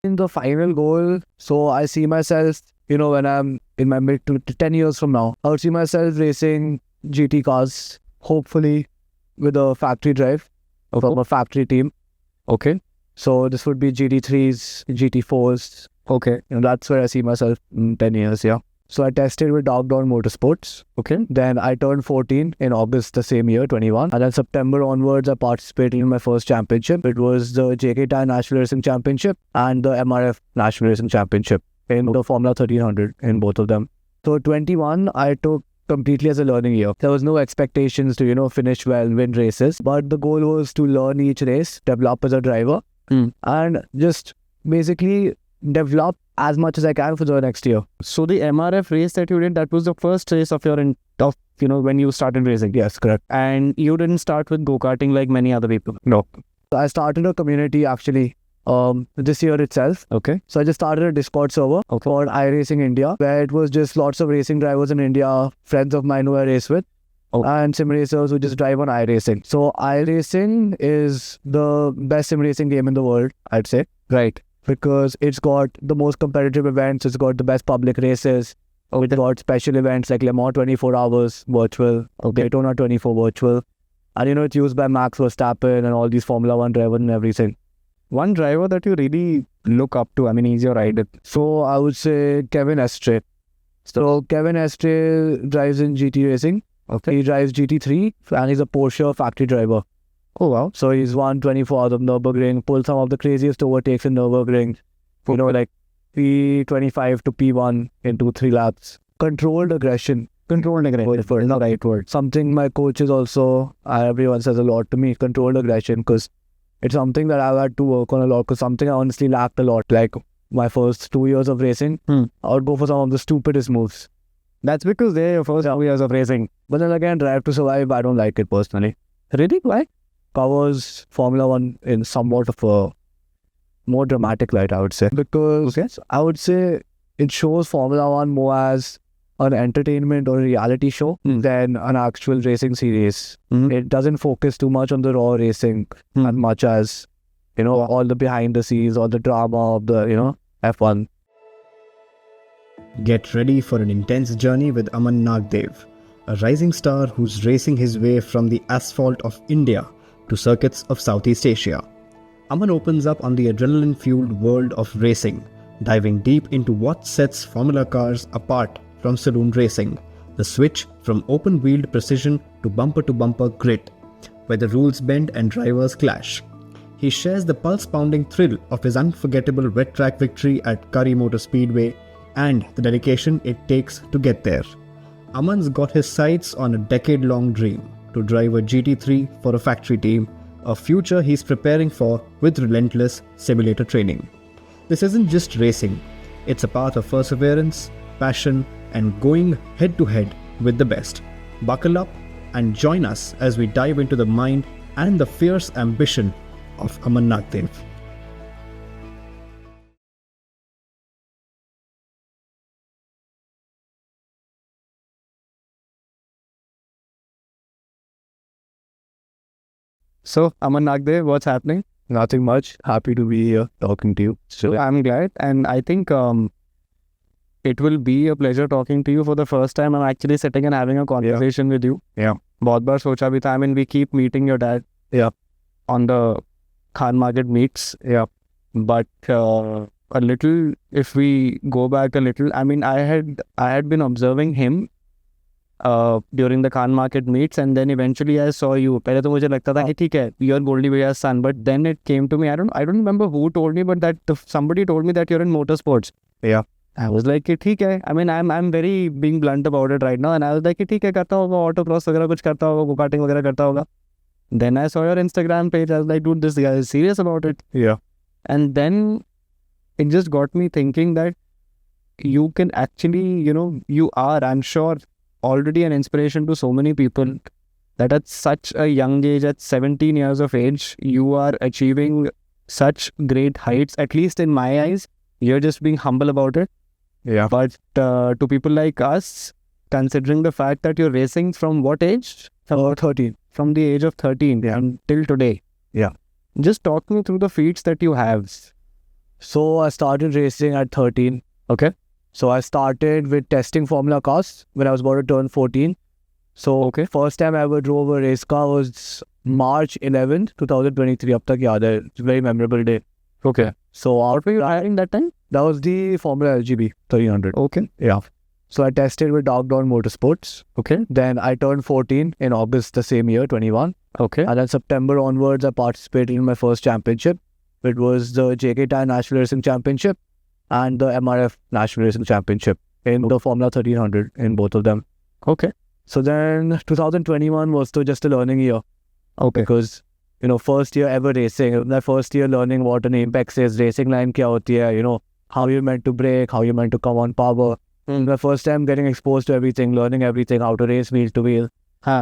In the final goal, so I see myself, when I'm in my mid to 10 years from now, I would see myself racing GT cars, hopefully with a factory drive from a factory team. Okay. So this would be GT3s, GT4s. Okay. That's where I see myself in 10 years, yeah. So I tested with Dog Dawn Motorsports. Okay. Then I turned 14 in August the same year, 21. And then September onwards, I participated in my first championship. It was the JK Tyre National Racing Championship and the MRF National Racing Championship in the Formula 1300 in both of them. So 21, I took completely as a learning year. There was no expectations to, finish well, win races. But the goal was to learn each race, develop as a driver, and just basically develop as much as I can for the next year. So the MRF race that you did, that was the first race of your when you started racing. Yes, correct. And you didn't start with go-karting like many other people. No. I started a community actually this year itself. Okay. So I just started a Discord server called iRacing India, where it was just lots of racing drivers in India, friends of mine who I race with, and sim racers who just drive on iRacing. So iRacing is the best sim racing game in the world, I'd say. Right. Because it's got the most competitive events, it's got the best public races, it's got special events like Le Mans 24 hours virtual, Daytona 24 virtual, and it's used by Max Verstappen and all these Formula 1 drivers and everything. One driver that you really look up to, he's your idol. So I would say Kevin Estre. So Kevin Estre drives in GT racing. Okay. He drives GT3 and he's a Porsche factory driver. Oh wow. So he's won 24 hours of Nürburgring, pulled some of the craziest overtakes in Nürburgring. Like P25 to P1 in 2-3 laps. Controlled aggression. Controlled aggression is the right word. Something my coaches also, everyone says a lot to me, controlled aggression, because it's something that I've had to work on a lot, because something I honestly lacked a lot. Like my first 2 years of racing, I would go for some of the stupidest moves. That's because they're your first 2 years of racing. But then again, Drive to Survive, I don't like it personally. Really? Why? Covers Formula 1 in somewhat of a more dramatic light, I would say. Because I would say it shows Formula 1 more as an entertainment or a reality show than an actual racing series. It doesn't focus too much on the raw racing as much as, all the behind the scenes or the drama of the, F1. Get ready for an intense journey with Aman Nagdev, a rising star who's racing his way from the asphalt of India to circuits of Southeast Asia. Aman opens up on the adrenaline-fueled world of racing, diving deep into what sets Formula cars apart from saloon racing, the switch from open-wheeled precision to bumper-to-bumper grit, where the rules bend and drivers clash. He shares the pulse-pounding thrill of his unforgettable wet track victory at Curry Motor Speedway and the dedication it takes to get there. Aman's got his sights on a decade-long dream to drive a GT3 for a factory team, a future he's preparing for with relentless simulator training. This isn't just racing, it's a path of perseverance, passion, and going head-to-head with the best. Buckle up and join us as we dive into the mind and the fierce ambition of Aman Nagdev. So, Aman Nagdev, what's happening? Nothing much. Happy to be here talking to you. So I'm glad, and I think it will be a pleasure talking to you for the first time. I'm actually sitting and having a conversation with you. Yeah. बहुत बार सोचा भी था. We keep meeting your dad. Yeah. On the Khan Market meets. Yeah. But a little, if we go back a little, I had been observing him during the Khan Market meets, and then eventually I saw you. पहले तो मुझे लगता था कि ठीक है, you're Goldie Bhaiya's son, but then it came to me. I don't remember who told me, but that somebody told me that you're in motorsports. Yeah. I was like कि ठीक है. I'm very being blunt about it right now, and I was like कि ठीक है, करता होगा autocross वगैरह कुछ करता होगा, go karting वगैरह करता होगा. Then I saw your Instagram page. I was like, dude, this guy is serious about it. Yeah. And then it just got me thinking that you can actually, you are, I'm sure, already an inspiration to so many people, that at such a young age, at 17 years of age, you are achieving such great heights. At least in my eyes, you're just being humble about it. Yeah. But to people like us, considering the fact that you're racing from what age? 13. From the age of 13 until today. Yeah. Just talk me through the feats that you have. So I started racing at 13. Okay. So I started with testing Formula cars when I was about to turn 14. So Okay. first time I ever drove a race car was March 11th, 2023. Ab tak yaad hai. It's a very memorable day. Okay. So What were you riding that time? that was the Formula LGB 1300. Okay. Yeah. So I tested with Dark Dawn Motorsports. Okay. Then I turned 14 in August the same year, 21. Okay. And then September onwards, I participated in my first championship. It was the JK Tyre National Racing Championship and the MRF National Racing Championship in the Formula 1300 in both of them. Okay. So then 2021 was just a learning year Okay. because, you know, first year ever racing. My first year learning what an apex is, racing line kya hoti hai, you know, how you're meant to brake, how you're meant to come on power. My first time getting exposed to everything, learning everything, how to race wheel to wheel.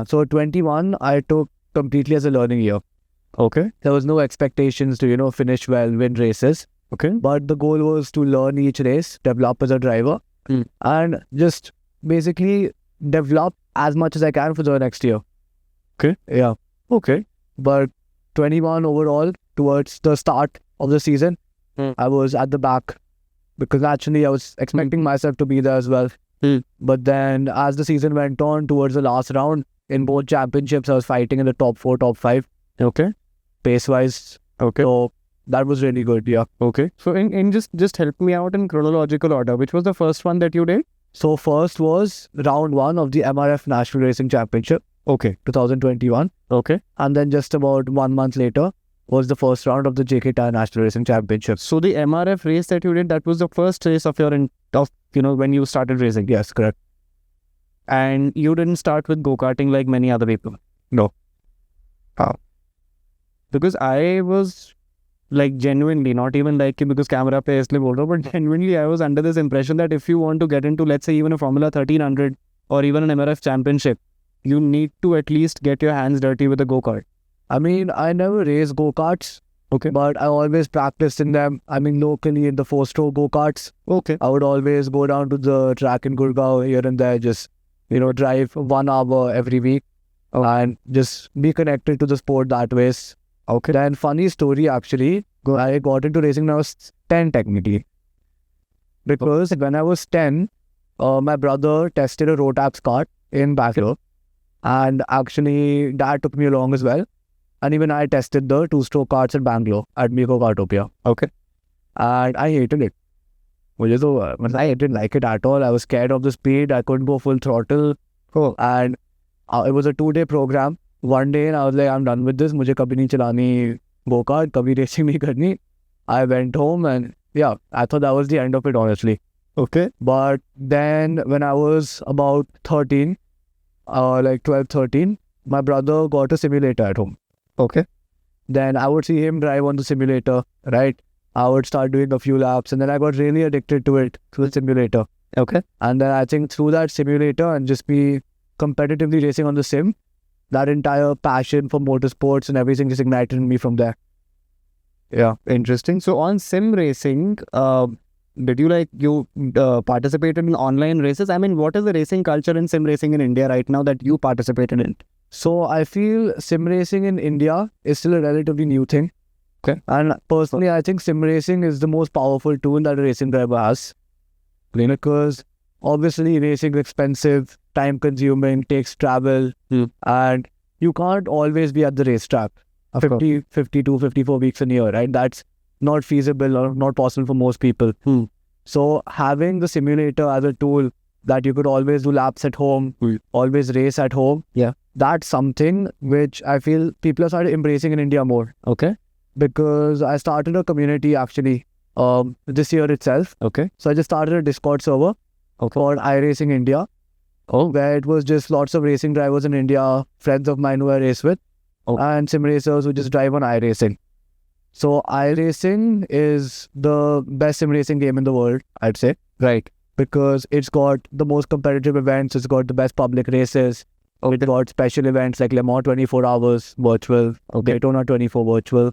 So 21, I took completely as a learning year. Okay. There was no expectations to, you know, finish well, win races. Okay. But the goal was to learn each race, develop as a driver, and just basically develop as much as I can for the next year. Okay. Yeah. Okay. But 21 overall, towards the start of the season, I was at the back because naturally I was expecting myself to be there as well. But then as the season went on, towards the last round, in both championships, I was fighting in the top 4, top 5, Okay. pace-wise. Okay. So that was really good, yeah. Okay. So in just help me out in chronological order. Which was the first one that you did? So first was round 1 of the MRF National Racing Championship, Okay. 2021. Okay. And then just about 1 month later was the first round of the JK Tyre National Racing Championship. So the MRF race that you did, that was the first race of when you started racing. Yes, correct. And you didn't start with go-karting like many other people. No. Because I was like genuinely, not even like because camera pe isliye bol raha hu, but genuinely I was under this impression that if you want to get into, let's say, even a Formula 1300 or even an MRF championship, you need to at least get your hands dirty with a go-kart. I mean, I never raced go-karts. Okay. But I always practiced in them. I mean, locally in the 4-stroke go-karts. Okay. I would always go down to the track in Gurgaon here and there, just, you know, drive 1 hour every week and just be connected to the sport that way. Okay. Then funny story actually, I got into racing when I was 10 technically. Because when I was 10, my brother tested a Rotax kart in Bangalore. And actually, Dad took me along as well. And even I tested the 2-stroke karts in Bangalore at Miko Kartopia. Okay. And I hated it. I didn't like it at all. I was scared of the speed. I couldn't go full throttle. Oh. And it was a 2-day program. One day, and I was like, I'm done with this. Mujhe kabhi nahi chalani go-kart, kabhi racing nahi karni. I went home and yeah, I thought that was the end of it, honestly. Okay. But then when I was about 13, like 12, 13, my brother got a simulator at home. Okay. Then I would see him drive on the simulator, right? I would start doing a few laps and then I got really addicted to it, to the simulator. Okay. And then I think through that simulator and just be competitively racing on the sim, that entire passion for motorsports and everything just ignited in me from there. Yeah. Interesting. So on sim racing, did you participated in online races? I mean, what is the racing culture in sim racing in India right now that you participated in? So I feel sim racing in India is still a relatively new thing. Okay. And personally, I think sim racing is the most powerful tool that a racing driver has. Because obviously racing is expensive, time consuming, takes travel, and you can't always be at the racetrack 52, 54 weeks in a year, right? That's not feasible or not possible for most people. So having the simulator as a tool that you could always do laps at home, always race at home, that's something which I feel people are started embracing in India more. Okay. Because I started a community actually this year itself. Okay. So I just started a Discord server called iRacing India, where it was just lots of racing drivers in India, friends of mine who I race with, and sim racers who just drive on iRacing. So iRacing is the best sim racing game in the world, I'd say. Right. Because it's got the most competitive events, it's got the best public races, it's got special events like Le Mans 24 hours virtual, Daytona 24 virtual.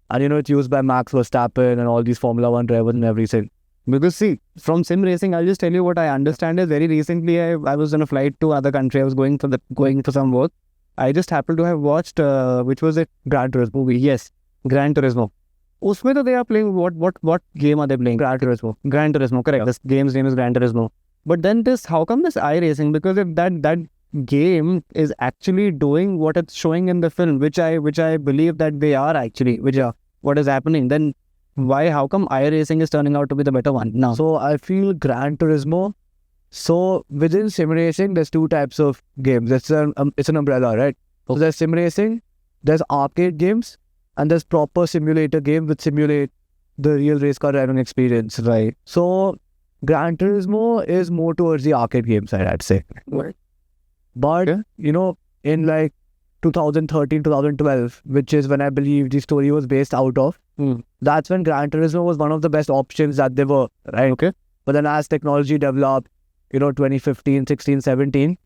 And you know, it's used by Max Verstappen and all these Formula 1 drivers and everything. Because see, from sim racing, I'll just tell you what I understand is very recently I was on a flight to other country. I was going for some work. I just happened to have watched, which was it? Gran Turismo movie. Yes, Gran Turismo. उसमें तो they are playing what game are they playing? Gran Turismo. Gran Turismo, correct. Yeah. This game's name is Gran Turismo. But then how come this iRacing? Because if that game is actually doing what it's showing in the film, which I believe that they are actually, what is happening, then how come iRacing is turning out to be the better one now? So I feel Gran Turismo. So within sim racing, there's two types of games. It's an umbrella, right? So there's sim racing, there's arcade games, and there's proper simulator games which simulate the real race car driving experience. Right. So Gran Turismo is more towards the arcade game side, I'd say. Right. But Okay. you know, in like 2013, 2012, which is when I believe the story was based out of, that's when Gran Turismo was one of the best options that they were, right? Okay. But then as technology developed, 2015, 16, 17,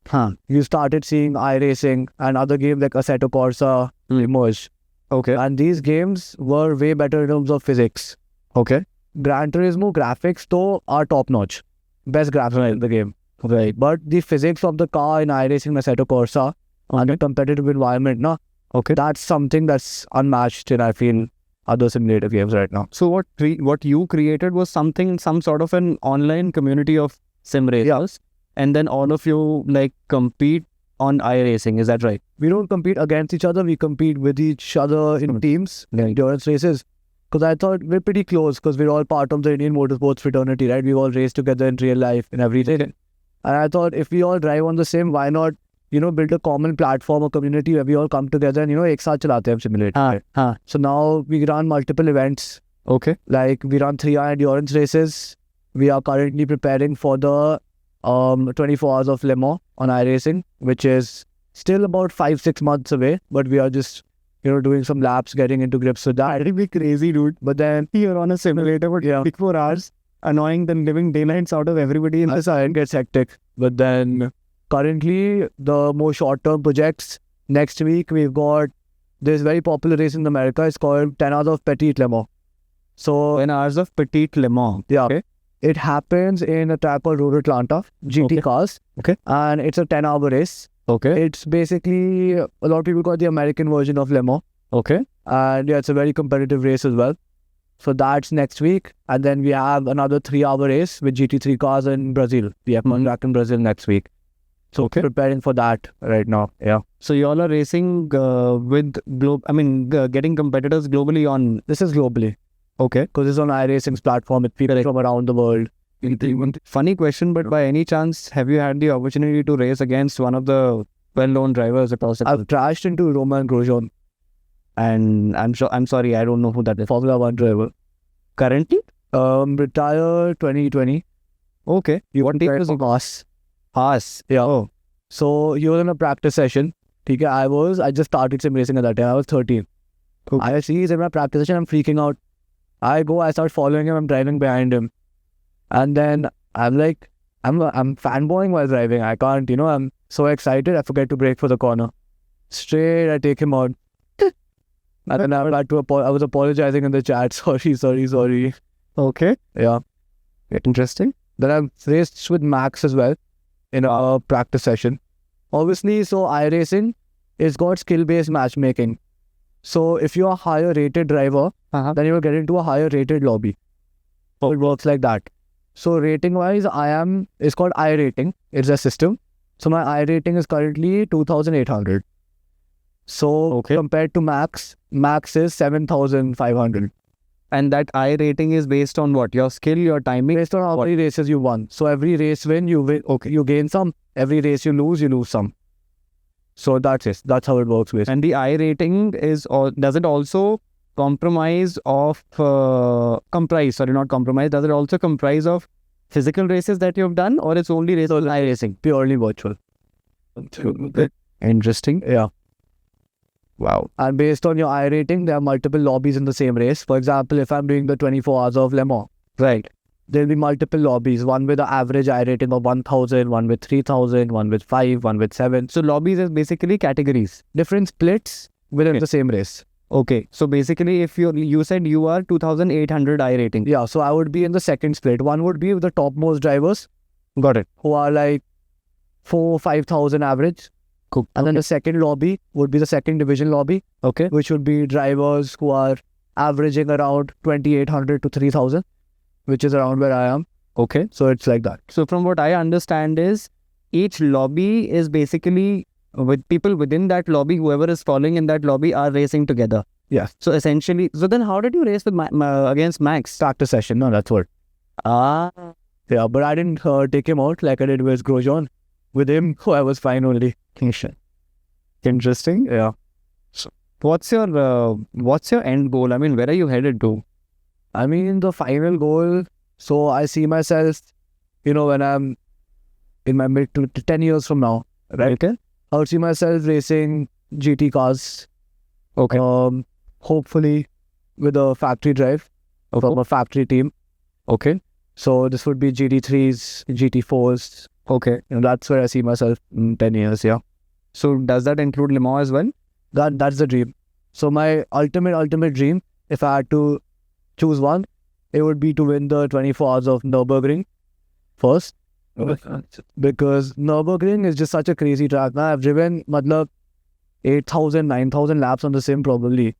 you started seeing iRacing and other games like Assetto Corsa emerge. Okay. And these games were way better in terms of physics. Okay. Gran Turismo graphics though are top notch. Best graphics in the game. Right. But the physics of the car in iRacing and Assetto Corsa and the competitive environment, Okay. that's something that's unmatched in, I feel, other simulator games right now. So what you created was some sort of an online community of sim racers, and then all of you like compete on iRacing. Is that right? We don't compete against each other. We compete with each other in teams, endurance races. Because I thought we're pretty close because we're all part of the Indian motorsports fraternity, right? We all race together in real life and everything. And I thought if we all drive on the same, why not, build a common platform or community where we all come together and, ek saath chalte hain simulator. So now we run multiple events. Okay. Like we run 3-hour endurance races. We are currently preparing for the 24 hours of Le Mans on iRacing, which is still about 5-6 months away. But we are just, doing some laps, getting into grips with that. It'll be crazy, dude. But then You're on a simulator for 24 hours, annoying the living daylights out of everybody. that's how it gets hectic. But then currently, the more short-term projects, next week we've got this very popular race in America. It's called 10 Hours of Petit Le Mans. So 10 hours of Petit Le Mans. yeah, Okay. it happens in a track called Road Atlanta, GT cars. Okay. And it's a 10-hour race. Okay. It's basically, a lot of people call it the American version of Le Mans. Okay. And yeah, it's a very competitive race as well. So that's next week. And then we have another 3-hour race with GT3 cars in Brazil. The F1 track in Brazil next week. So preparing for that right now. Yeah. So you all are racing with getting competitors globally on. This is globally. Okay. Because it's on iRacing's platform with people from around the world. Funny question, but by any chance, have you had the opportunity to race against one of the well-known drivers across the I've crashed into Romain Grosjean, and I'm sorry, I don't know who that is. Formula 1 driver. Currently? Retired 2020. Okay. What team was was Haas? Haas. Yeah. Oh. So he was in a practice session. Okay, I just started sim racing at that time. I was 13. Okay. I see he's in my practice session. I'm freaking out. I start following him. I'm driving behind him. And then I'm like, I'm fanboying while driving. I can't, I'm so excited. I forget to brake for the corner. Straight, I take him out. And then I was apologizing in the chat. Sorry. Okay. Yeah. Interesting. Then I've raced with Max as well in a practice session. Obviously, so iRacing is got skill-based matchmaking. So if you're a higher rated driver, then you will get into a higher rated lobby. So it works like that. So rating-wise, it's called iRating. It's a system. So my iRating is currently 2,800. So compared to Max is 7,500. And that iRating is based on what? Your skill, your timing? Based on how many races you won. So every race win, you win. You gain some. Every race you lose some. So that's it. That's how it works. Basically. And the iRating does it also comprise of does it also comprise of physical races that you've done, or it's only races on iRacing? Purely virtual. Interesting. Yeah. Wow. And based on your iRating, there are multiple lobbies in the same race. For example, if I'm doing the 24 hours of Le Mans, right, there'll be multiple lobbies. One with an average iRating of 1,000, one with 3,000, one with 5, one with 7. So lobbies is basically categories. Different splits within the same race. Okay. So basically, if you said you are 2,800 iRating. Yeah. So I would be in the second split. One would be with the topmost drivers. Got it. Who are like 4,000-5,000 average. Cool. And then the second lobby would be the second division lobby. Okay. Which would be drivers who are averaging around 2,800 to 3,000, which is around where I am. Okay. So it's like that. So from what I understand is each lobby is basically with people within that lobby, whoever is following in that lobby are racing together. Yes. So essentially, so then how did you race with against Max? Practice session. No, that's what. Ah, Yeah, but I didn't take him out like I did with Grosjean. With him, I was fine only. interesting. Yeah. What's your end goal? I mean, where are you headed to? I mean, the final goal. So I see myself, when I'm in my mid to 10 years from now, right? Okay. I would see myself racing GT cars. Okay. Hopefully with a factory drive from a factory team. Okay. So this would be GT3s, GT4s. Okay. That's where I see myself in 10 years, yeah. So does that include Le Mans as well? That's the dream. So my ultimate dream, if I had to choose one, it would be to win the 24 hours of Nürburgring first. Because Nürburgring is just such a crazy track. Now I've driven 8,000, 9,000 laps on the sim probably.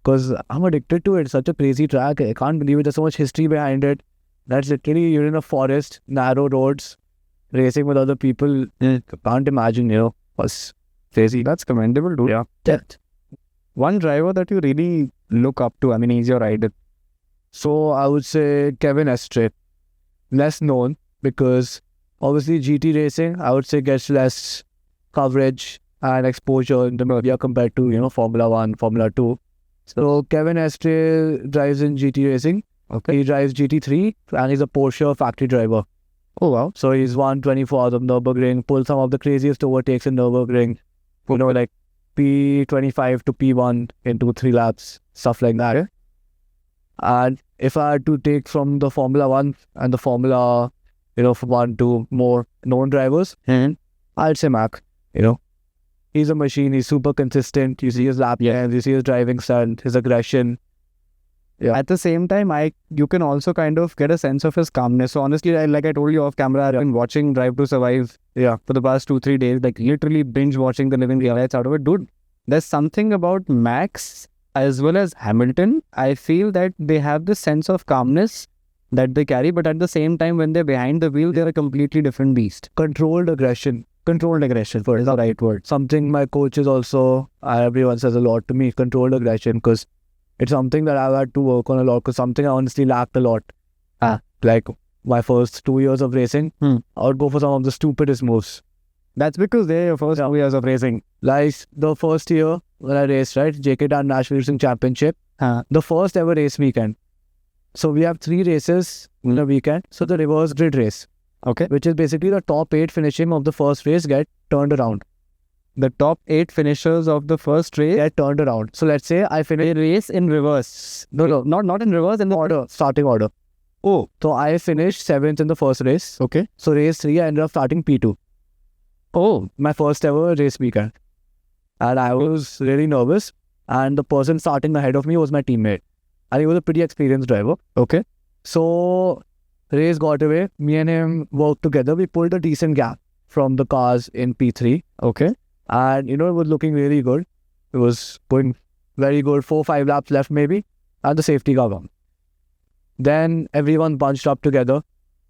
Because I'm addicted to it. It's such a crazy track. I can't believe it. There's so much history behind it. That's literally, you're in a forest, narrow roads, racing with other people. Can't imagine, was crazy. That's commendable, dude. Yeah. One driver that you really look up to, I mean, he's your idol. So I would say Kevin Estre. Less known because obviously GT racing, I would say, gets less coverage and exposure in the media compared to, Formula 1, Formula 2. So Kevin Estre drives in GT racing. Okay. He drives GT3 and he's a Porsche factory driver. Oh, wow. So he's won 24 hours of Nürburgring, pulled some of the craziest overtakes in Nürburgring. Like P25 to P1 in 2-3 laps, stuff like that. Okay. And if I had to take from the Formula 1 and the Formula, 1 to more known drivers, I'd say Mac. He's a machine. He's super consistent. You see his lap times, you see his driving style, his aggression. Yeah. At the same time, you can also kind of get a sense of his calmness. So honestly, like I told you off camera, I've been watching Drive to Survive for the past 2-3 days, like literally binge watching the living highlights out of it. Dude, there's something about Max as well as Hamilton. I feel that they have this sense of calmness that they carry, but at the same time, when they're behind the wheel, they're a completely different beast. Controlled aggression is the right word. Something my coaches also, everyone says a lot to me, controlled aggression, because it's something that I've had to work on a lot, because something I honestly lacked a lot. Like my first 2 years of racing, I would go for some of the stupidest moves. That's because they're your first 2 years of racing. Like the first year when I raced, right, JK Tyre National Racing Championship, the first ever race weekend. So we have 3 races in a weekend. So the reverse grid race, okay, which is basically the top 8 finishing of the first race get turned around. The top 8 finishers of the first race get turned around. So let's say I finish a race in reverse. No, not in reverse, in the order, starting order. Oh, so I finished 7th in the first race. Okay. So race 3, I ended up starting P2. Oh, my first ever race weekend. And I was really nervous. And the person starting ahead of me was my teammate. And he was a pretty experienced driver. Okay. So race got away. Me and him worked together. We pulled a decent gap from the cars in P3. Okay. And it was looking really good. It was going very good. 4-5 laps left maybe. And the safety car won. Then everyone bunched up together.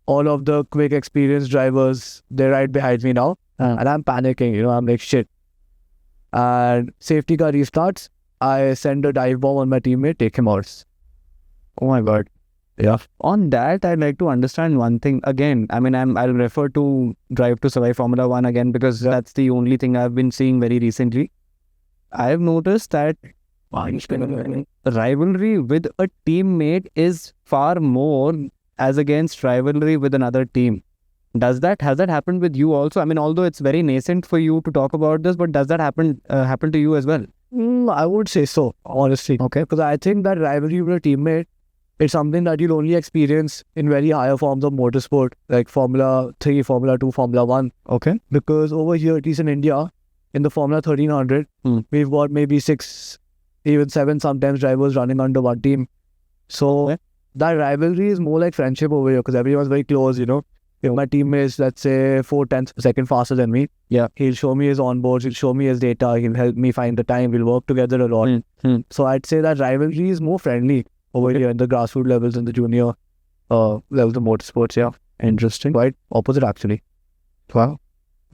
All of the quick experienced drivers, they're right behind me now. And I'm panicking, I'm like, shit. And safety car restarts. I send a dive bomb on my teammate, take him out. Oh my God. Yeah. On that, I'd like to understand one thing. Again, I mean, I'll refer to Drive to Survive Formula 1 again, because that's the only thing I've been seeing very recently. I've noticed that rivalry with a teammate is far more as against rivalry with another team. Has that happened with you also? I mean, although it's very nascent for you to talk about this, but does that happen to you as well? I would say so, honestly. Okay. Because I think that rivalry with a teammate, it's something that you'll only experience in very higher forms of motorsport, like Formula 3, Formula 2, Formula 1. Okay. Because over here, at least in India, in the Formula 1300, we've got maybe 6, even 7 sometimes drivers running under one team. So that rivalry is more like friendship over here, because everyone's very close, If my teammate is, let's say, 4/10 second faster than me, Yeah. he'll show me his onboards, he'll show me his data, he'll help me find the time, we'll work together a lot. So I'd say that rivalry is more friendly over here in the grassroots levels and the junior levels of motorsports. Yeah, Interesting. quite opposite actually. Wow.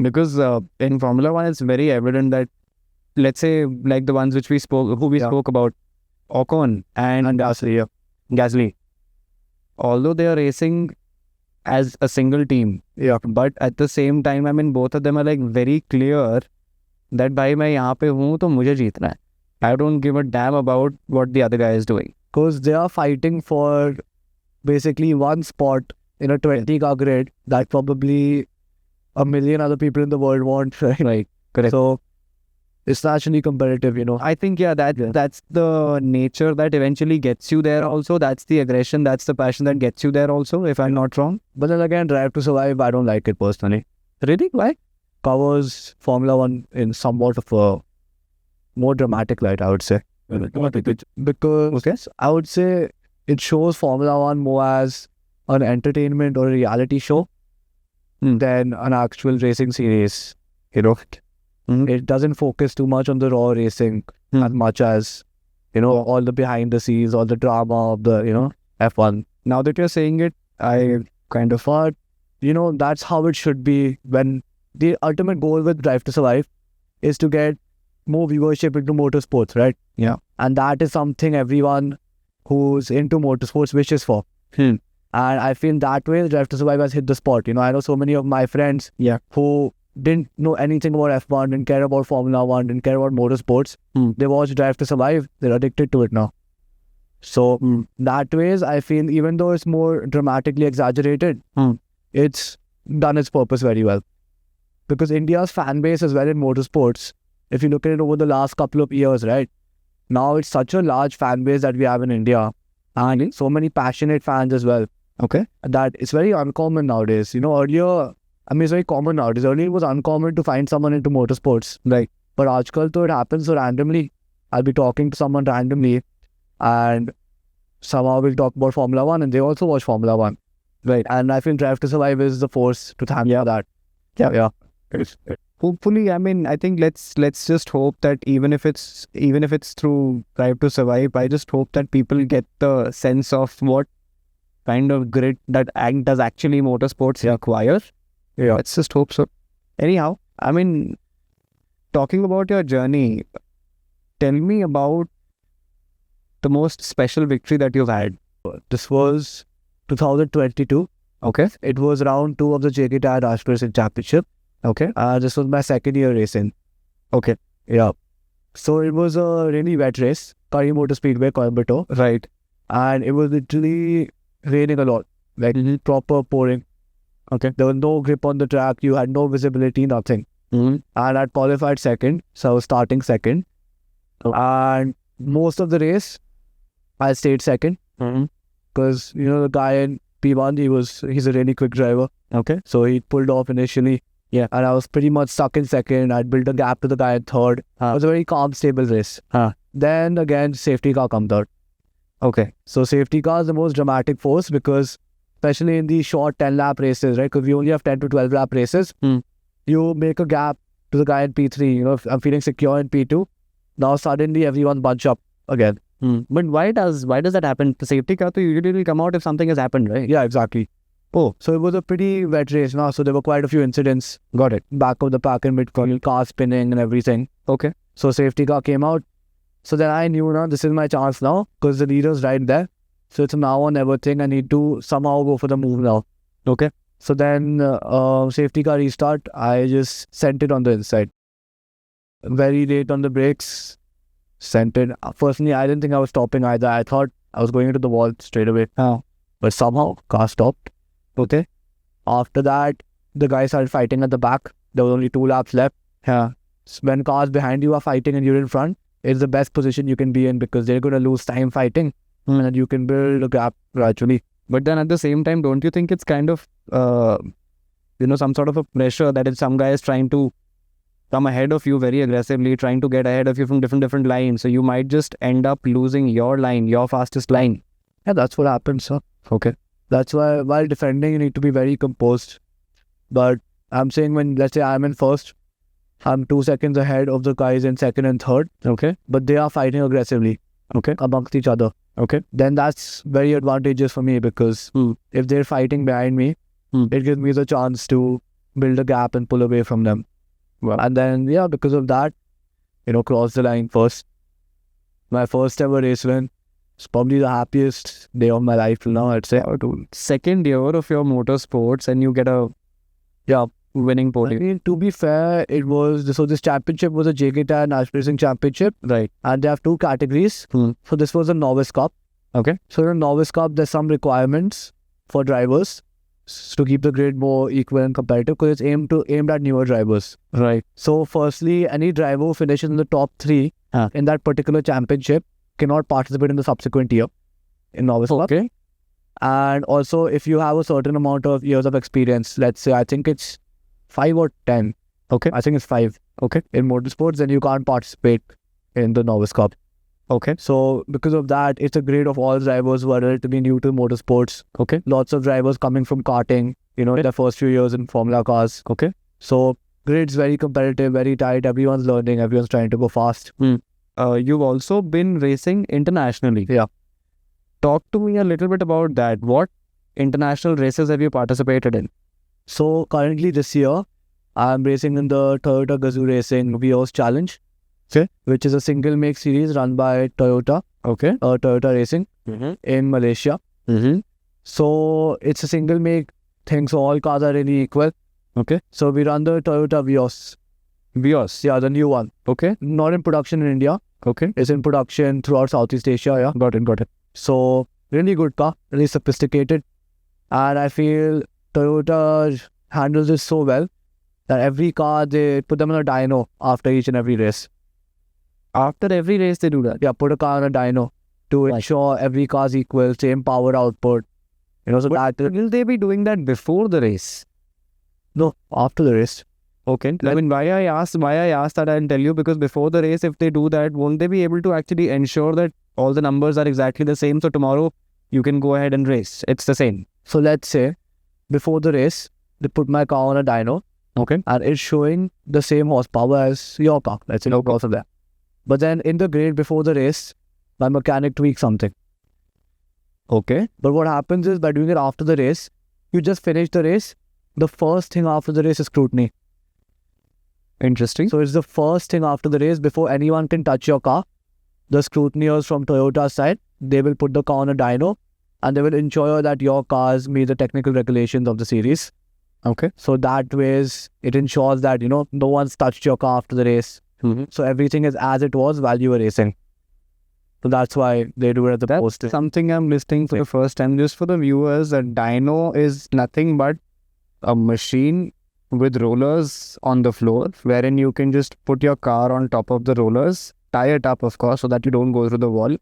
Because in Formula One, it's very evident that, let's say, like the ones which we spoke about, Ocon and Gasly, Gasly, although they are racing as a single team, but at the same time, I mean, both of them are like very clear that भाई मैं यहाँ पे हूँ तो मुझे जीतना है. I don't give a damn about what the other guy is doing. because they are fighting for basically one spot in a 20-car grid that probably a million other people in the world want, right? Right. Correct. So it's naturally competitive, you know. I think, that's the nature that eventually gets you there also. That's the aggression, that's the passion that gets you there also, if I'm not wrong. But then again, Drive to Survive, I don't like it personally. Really? Why? Covers Formula One in somewhat of a more dramatic light, I would say. Because I would say it shows Formula One more as an entertainment or a reality show than an actual racing series. You know, it doesn't focus too much on the raw racing as much as, you know, all the behind the scenes, all the drama of the, you know, F1. Now that you're saying it, I kind of But, you know, that's how it should be when the ultimate goal with Drive to Survive is to get more viewership into motorsports, right? Yeah. And that is something everyone who's into motorsports wishes for. And I feel that way Drive to Survive has hit the spot. You know, I know so many of my friends who didn't know anything about F1, didn't care about Formula One, didn't care about motorsports. They watched Drive to Survive, they're addicted to it now. So that ways, I feel even though it's more dramatically exaggerated, it's done its purpose very well. Because India's fan base as well in motorsports, if you look at it over the last couple of years, right? Now it's such a large fan base that we have in India. And so many passionate fans as well. Okay. That it's very uncommon nowadays. You know, earlier, I mean, it's very common nowadays. Earlier, it was uncommon to find someone into motorsports. Right. But aajkal, to it happens so randomly. I'll be talking to someone randomly and somehow we'll talk about Formula One and they also watch Formula One. Right. And I feel Drive to Survive is the force to thank for that. Yeah. Hopefully, I mean, I think let's just hope that even if it's through Drive to Survive, I just hope that people get the sense of what kind of grit that does actually motorsports require. Yeah. Let's just hope so. Anyhow, I mean, talking about your journey, tell me about the most special victory that you've had. This was 2022. Okay. It was round 2 of the JK Tyre National Racing Championship. Okay. This was my second year racing. Okay. Yeah. So it was a really wet race, Curry Motor Speedway, Coimbatore. Right. And it was literally raining a lot, like proper pouring. Okay. There was no grip on the track, you had no visibility, nothing. And I'd qualified second, so I was starting second. And most of the race, I stayed second. Because, you know, the guy in P1, he's a really quick driver. Okay. So he pulled off initially. Yeah. And I was pretty much stuck in second. I'd built a gap to the guy in third. It was a very calm, stable race. Then again, safety car comes out. Okay. So safety car is the most dramatic force because especially in these short 10-lap races, right? Because we only have 10 to 12-lap races. You make a gap to the guy in P3. You know, if I'm feeling secure in P2. Now suddenly everyone bunch up again. But why does that happen? The safety car usually will come out if something has happened, right? Yeah, exactly. Oh, so it was a pretty wet race now. So there were quite a few incidents. Got it. Back of the pack and mid-corner, car spinning and everything. Okay. So safety car came out. So then I knew now this is my chance now because the leader's right there. So it's a now or never thing. I need to somehow go for the move now. Okay. So then safety car restart. I just sent it on the inside. Very late on the brakes. Sent it. Personally, I didn't think I was stopping either. I thought I was going into the wall straight away. But somehow car stopped. Okay. After that, the guy started fighting at the back. There was only 2 laps left. When cars behind you are fighting and you're in front, it's the best position you can be in because they're going to lose time fighting and then you can build a gap gradually. But then at the same time, don't you think it's kind of, some sort of a pressure that if some guy is trying to come ahead of you very aggressively, trying to get ahead of you from different lines, so you might just end up losing your line, your fastest line. Yeah, that's what happened, sir. Okay. That's why while defending, you need to be very composed. But I'm saying when, let's say I'm in first, I'm 2 seconds ahead of the guys in second and third, Okay. but they are fighting aggressively Okay. amongst each other. Okay. Then that's very advantageous for me because if they're fighting behind me, it gives me the chance to build a gap and pull away from them. Wow. And then, yeah, because of that, cross the line first. My first ever race win. It's probably the happiest day of my life till now, I'd say. Second year of your motorsports and you get a winning I podium. mean, to be fair, this championship was a JK Tyre National Racing Championship, Right. and they have 2 categories. So this was a Novice Cup. Okay. So in a Novice Cup, there's some requirements for drivers to keep the grid more equal and competitive because it's aimed at newer drivers. Right. So firstly, any driver who finishes in the top 3 in that particular championship cannot participate in the subsequent year in Novice Cup. Okay. And also, if you have a certain amount of years of experience, let's say, I think it's 5 or 10. Okay. I think it's 5. Okay. In motorsports, then you can't participate in the Novice Cup. Okay. So because of that, it's a grade of all drivers who are relatively new to motorsports. Okay. Lots of drivers coming from karting, their first few years in Formula cars. Okay. So grid's very competitive, very tight. Everyone's learning. Everyone's trying to go fast. You've also been racing internationally. Yeah. Talk to me a little bit about that. What international races have you participated in? So currently this year, I'm racing in the Toyota Gazoo Racing Vios Challenge, which is a single make series run by Toyota, Toyota Racing in Malaysia. So it's a single make thing, so all cars are really equal. Okay. So we run the Toyota Vios. Vios. Yeah, the new one. Okay. Not in production in India. Okay. It's in production throughout Southeast Asia. Yeah. Got it. So really good car, really sophisticated. And I feel Toyota handles it so well that every car, they put them on a dyno after each and every race. After every race, they do that. Yeah, put a car on a dyno to ensure every car's equal, same power output. So But that will they be doing that before the race? no, after the race. Okay. I mean, why I asked that, I'll tell you, because before the race, if they do that, won't they be able to actually ensure that all the numbers are exactly the same? So tomorrow you can go ahead and race. It's the same. So let's say before the race, they put my car on a dyno. Okay. And it's showing the same horsepower as your car. Let's say no cause of that. But then in the grade before the race, my mechanic tweaks something. Okay. But what happens is by doing it after the race, you just finish the race. The first thing after the race is scrutiny. Interesting. So it's the first thing after the race before anyone can touch your car. The scrutineers from Toyota's side, they will put the car on a dyno and they will ensure that your cars meet the technical regulations of the series. Okay. So that ways it ensures that, no one's touched your car after the race. So everything is as it was while you were racing. So that's why they do it at the post. That's something I'm listening for the first time. Just for the viewers, a dyno is nothing but a machine with rollers on the floor, wherein you can just put your car on top of the rollers, tie it up, of course, so that you don't go through the wall.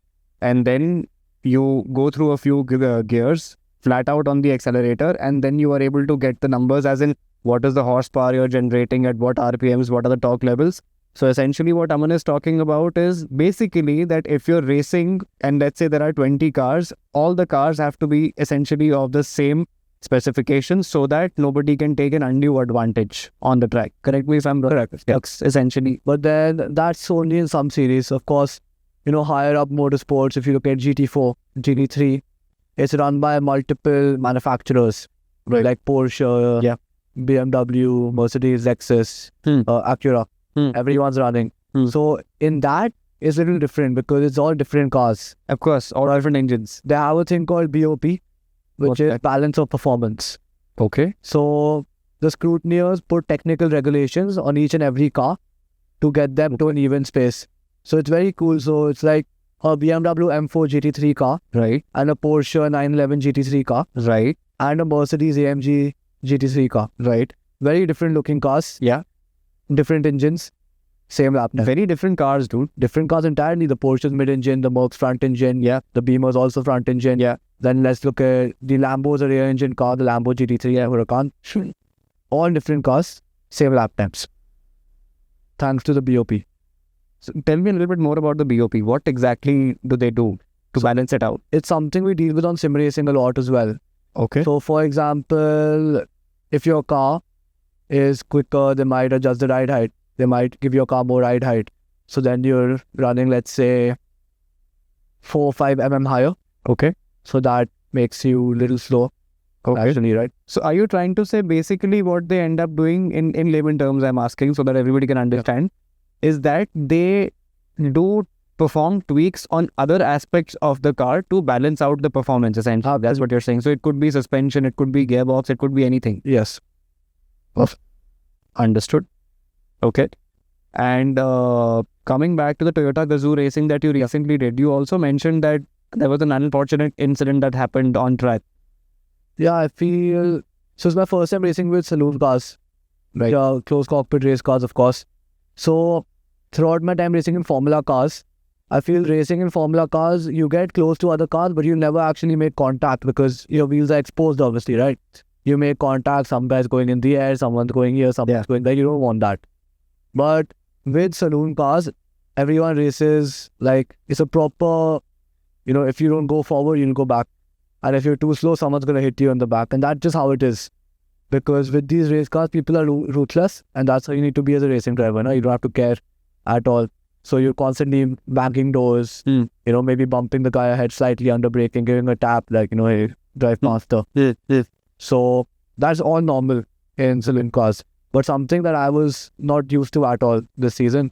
And then you go through a few gears, flat out on the accelerator, and then you are able to get the numbers as in what is the horsepower you're generating at what RPMs, what are the torque levels. So essentially what Aman is talking about is basically that if you're racing and let's say there are 20 cars, all the cars have to be essentially of the same specifications so that nobody can take an undue advantage on the track. Correct me if I'm wrong. Correct. Yeah. Essentially. But then that's only in some series. Of course, higher up motorsports, if you look at GT4, GT3, it's run by multiple manufacturers, Right. like Porsche, BMW, Mercedes, Lexus, Acura. Everyone's running. So in that, it's a little different because it's all different cars. Of course, all different engines. They have a thing called BOP, which What's is that? balance of performance. Okay. So the scrutineers put technical regulations on each and every car to get them to an even space. So it's very cool. So it's like a BMW M4 GT3 car, Right. and a Porsche 911 GT3 car, Right. and a Mercedes AMG GT3 car. Right. Very different looking cars. Yeah. Different engines. Same lap time. Very different cars, dude. Different cars entirely. The Porsche's mid-engine, the Merc's front engine. Yeah. The Beamer's also front engine. Yeah. Then let's look at the Lambo's a rear engine car, the Lambo GT3 Huracan. All different cars, same lap times. Thanks to the BOP. So tell me a little bit more about the BOP. What exactly do they do to balance it out? It's something we deal with on sim racing a lot as well. Okay. So, for example, if your car is quicker, they might adjust the ride height. They might give your car more ride height. So then you're running, let's say, 4 or 5 mm higher. Okay. So that makes you a little slow, actually, right? So are you trying to say basically what they end up doing in layman terms, I'm asking so that everybody can understand, is that they do perform tweaks on other aspects of the car to balance out the performance, essentially. That's what you're saying. So it could be suspension, it could be gearbox, it could be anything. Yes. Understood. Okay. And coming back to the Toyota Gazoo racing that you recently did, you also mentioned that there was an unfortunate incident that happened on track. Yeah, I feel... So it's my first time racing with saloon cars. Right. Closed cockpit race cars, of course. So throughout my time racing in Formula cars, I feel racing in Formula cars, you get close to other cars, but you never actually make contact because your wheels are exposed, obviously, right? You make contact, some guy's going in the air, someone's going here, someone's going there. You don't want that. But with saloon cars, everyone races like it's a proper, if you don't go forward, you'll go back. And if you're too slow, someone's going to hit you in the back. And that's just how it is. Because with these race cars, people are ruthless. And that's how you need to be as a racing driver. No? You don't have to care at all. So you're constantly banging doors, maybe bumping the guy ahead slightly, under braking, giving a tap, like, hey, drive faster. So that's all normal in saloon cars. But something that I was not used to at all this season.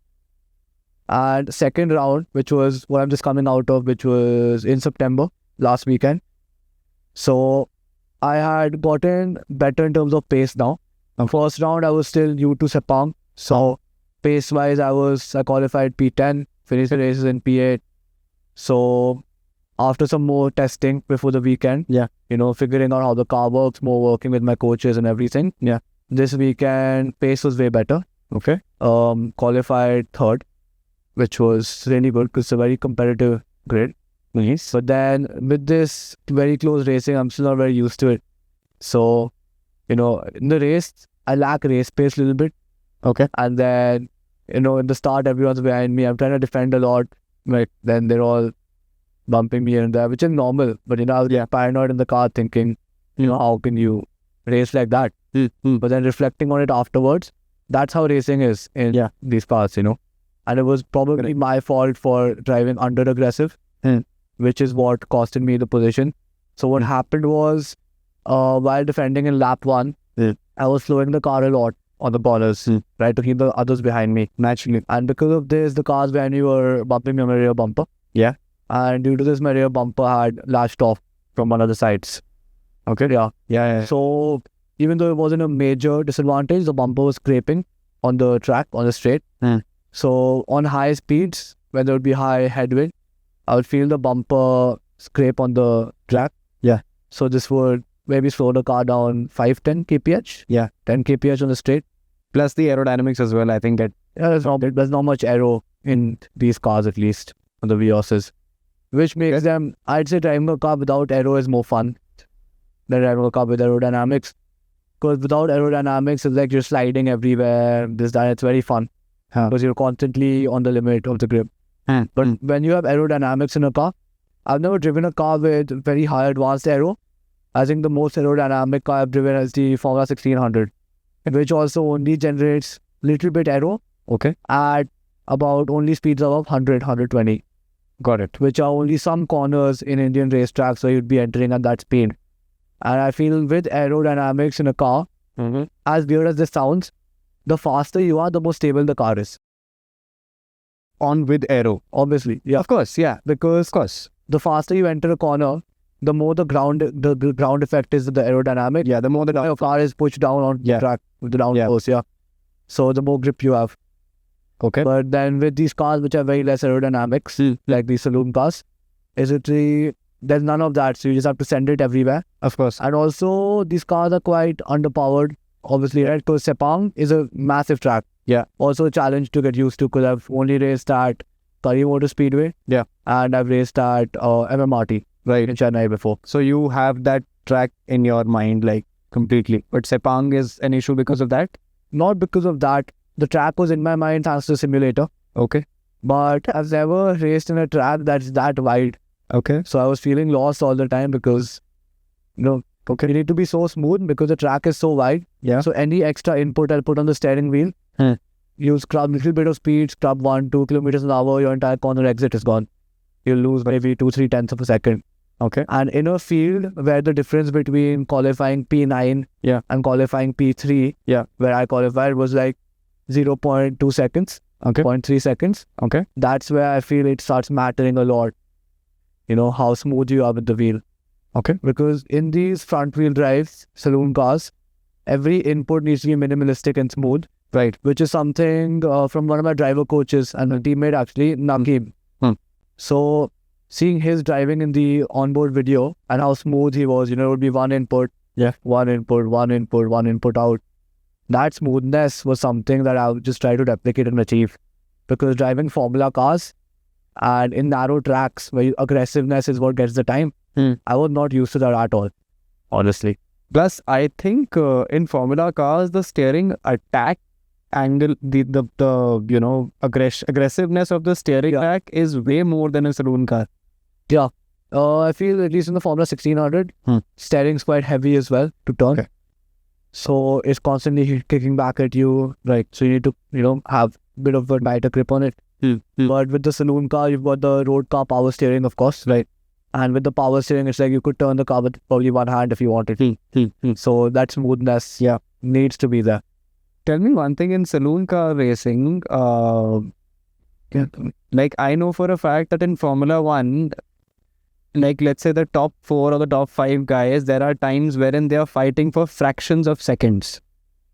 And second round, which was what I'm just coming out of, which was in September, last weekend. So I had gotten better in terms of pace now. First round, I was still new to Sepang. So pace-wise, I qualified P10, finished the races in P8. So after some more testing before the weekend, figuring out how the car works, more working with my coaches and everything. This weekend, pace was way better. Okay. Qualified third, which was really good because it's a very competitive grid. Nice. But then with this very close racing, I'm still not very used to it. So, in the race, I lack race pace a little bit. Okay. And then, in the start, everyone's behind me. I'm trying to defend a lot. Like, then they're all bumping me here and there, which is normal. But, I was paranoid in the car thinking, how can you race like that? But then reflecting on it afterwards, that's how racing is in these cars, And it was probably my fault for driving under aggressive, which is what costed me the position. So what happened was, while defending in lap 1, I was slowing the car a lot on the corners, right, to keep the others behind me. Naturally. And because of this, the cars behind me were bumping me on my rear bumper. Yeah. And due to this, my rear bumper had lashed off from one of the sides. Okay. Yeah. So even though it wasn't a major disadvantage, the bumper was scraping on the track, on the straight. So on high speeds, when there would be high headwind, I would feel the bumper scrape on the track. Yeah. So this would maybe slow the car down 5-10 kph. Yeah. 10 kph on the straight. Plus the aerodynamics as well, I think that... There's not much aero in these cars, at least, on the Vios's. Which makes them, I'd say driving a car without aero is more fun than driving a car with aerodynamics. Because without aerodynamics, it's like you're sliding everywhere, it's very fun. Because you're constantly on the limit of the grip. But when you have aerodynamics in a car, I've never driven a car with very high advanced aero. I think the most aerodynamic car I've driven is the Formula 1600, which also only generates little bit aero. Okay. At about only speeds above 100, 120. Got it. Which are only some corners in Indian racetracks where you'd be entering at that speed. And I feel with aerodynamics in a car, as weird as this sounds, the faster you are, the more stable the car is. On with aero. Obviously. Yeah. Of course, yeah. Because the faster you enter a corner, the more the ground effect is the aerodynamic. Yeah, the more your car is pushed down on the track with the downforce, So the more grip you have. Okay. But then with these cars which are very less aerodynamics, like these saloon cars, there's none of that. So you just have to send it everywhere. Of course. And also these cars are quite underpowered, obviously, right? Because Sepang is a massive track. Yeah. Also a challenge to get used to because I've only raced at Curry Motor Speedway. Yeah. And I've raced at MMRT. Right. In Chennai before. So you have that track in your mind, like, completely. But Sepang is an issue because of that? Not because of that. The track was in my mind thanks to the simulator. Okay. But I've never raced in a track that's that wide. Okay. So I was feeling lost all the time because, Okay. You need to be so smooth because the track is so wide. Yeah. So any extra input I'll put on the steering wheel, you scrub little bit of speed, scrub 1-2 kilometers an hour, your entire corner exit is gone. You'll lose maybe 2-3 tenths of a second. Okay. And in a field where the difference between qualifying P9 and qualifying P3, where I qualified, was like 0.2 seconds, Okay. 0.3 seconds. Okay. That's where I feel it starts mattering a lot. You know, how smooth you are with the wheel. Okay. Because in these front wheel drives, saloon cars, every input needs to be minimalistic and smooth. Right. Which is something from one of my driver coaches and a teammate actually, Nakeem. So seeing his driving in the onboard video and how smooth he was, you know, it would be one input, one input out. That smoothness was something that I would just try to replicate and achieve. Because driving Formula cars and in narrow tracks where aggressiveness is what gets the time, I was not used to that at all, honestly. Plus, I think in Formula cars, the steering attack angle, the you know, aggressiveness of the steering attack is way more than a saloon car. I feel at least in the Formula 1600, steering's quite heavy as well to turn. Okay. So it's constantly kicking back at you, right? So you need to, you know, have a bit of a tighter grip on it. But with the saloon car, you've got the road car power steering, of course, right? And with the power steering, it's like you could turn the car with probably one hand if you wanted. So that smoothness needs to be there. Tell me one thing in saloon car racing, like I know for a fact that in Formula 1, like let's say the top 4 or the top 5 guys, there are times wherein they are fighting for fractions of seconds,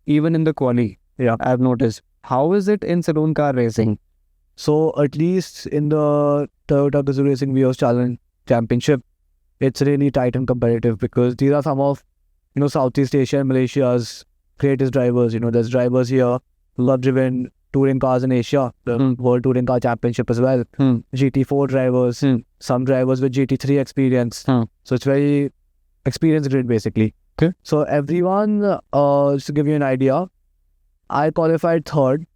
even in the quali. I've noticed. How is it in saloon car racing? So at least in the Toyota Gazoo Racing Vios Challenge Championship, it's really tight and competitive because these are some of, you know, Southeast Asia and Malaysia's greatest drivers. You know, there's drivers here who have driven touring cars in Asia, the World Touring Car Championship as well. GT4 drivers, some drivers with GT3 experience. So it's very experience grid basically. Okay. So everyone, just to give you an idea, I qualified third.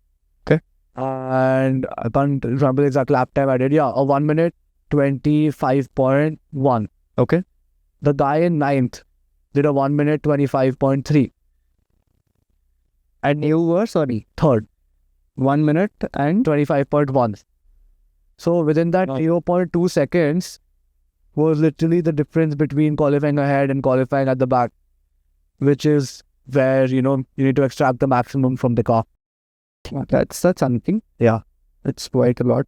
Okay. And I can't remember the exact lap time I did. A 1 minute 25.1. Okay. The guy in ninth did a 1 minute 25.3. And you were, third. 1 minute and 25.1. So within that 0.2 seconds was literally the difference between qualifying ahead and qualifying at the back, which is where, you know, you need to extract the maximum from the car. that's something. Yeah. It's quite a lot.